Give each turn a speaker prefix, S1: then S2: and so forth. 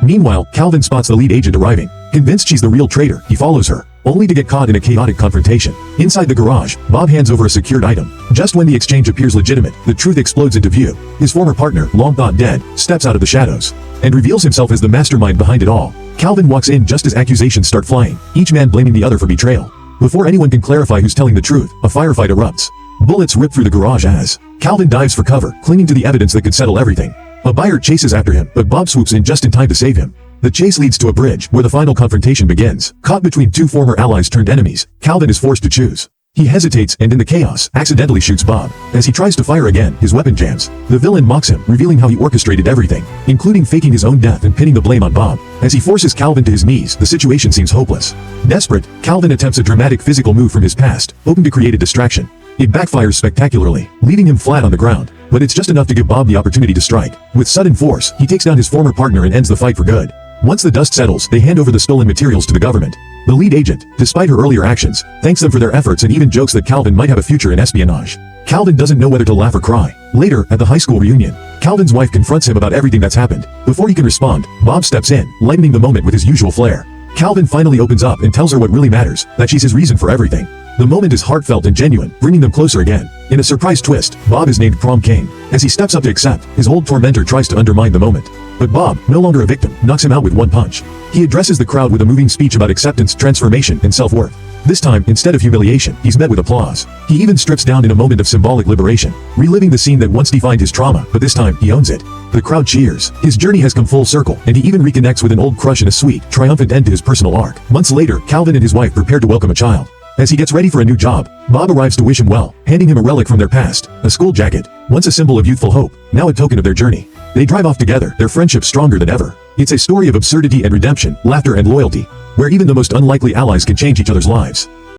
S1: Meanwhile, Calvin spots the lead agent arriving. Convinced she's the real traitor, he follows her, only to get caught in a chaotic confrontation. Inside the garage, Bob hands over a secured item. Just when the exchange appears legitimate, the truth explodes into view. His former partner, long thought dead, steps out of the shadows and reveals himself as the mastermind behind it all. Calvin walks in just as accusations start flying, each man blaming the other for betrayal. Before anyone can clarify who's telling the truth, a firefight erupts. Bullets rip through the garage as Calvin dives for cover, clinging to the evidence that could settle everything. A buyer chases after him, but Bob swoops in just in time to save him. The chase leads to a bridge, where the final confrontation begins. Caught between two former allies turned enemies, Calvin is forced to choose. He hesitates and in the chaos, accidentally shoots Bob. As he tries to fire again, his weapon jams. The villain mocks him, revealing how he orchestrated everything, including faking his own death and pinning the blame on Bob. As he forces Calvin to his knees, the situation seems hopeless. Desperate, Calvin attempts a dramatic physical move from his past, hoping to create a distraction. It backfires spectacularly, leaving him flat on the ground. But it's just enough to give Bob the opportunity to strike. With sudden force, he takes down his former partner and ends the fight for good. Once the dust settles, they hand over the stolen materials to the government. The lead agent, despite her earlier actions, thanks them for their efforts and even jokes that Calvin might have a future in espionage. Calvin doesn't know whether to laugh or cry. Later, at the high school reunion, Calvin's wife confronts him about everything that's happened. Before he can respond, Bob steps in, lightening the moment with his usual flair. Calvin finally opens up and tells her what really matters, that she's his reason for everything. The moment is heartfelt and genuine, bringing them closer again. In a surprise twist, Bob is named prom king. As he steps up to accept, his old tormentor tries to undermine the moment. But Bob, no longer a victim, knocks him out with one punch. He addresses the crowd with a moving speech about acceptance, transformation, and self-worth. This time, instead of humiliation, he's met with applause. He even strips down in a moment of symbolic liberation, reliving the scene that once defined his trauma, but this time, he owns it. The crowd cheers. His journey has come full circle, and he even reconnects with an old crush in a sweet, triumphant end to his personal arc. Months later, Calvin and his wife prepare to welcome a child. As he gets ready for a new job, Bob arrives to wish him well, handing him a relic from their past, a school jacket, once a symbol of youthful hope, now a token of their journey. They drive off together, their friendship stronger than ever. It's a story of absurdity and redemption, laughter and loyalty, where even the most unlikely allies can change each other's lives.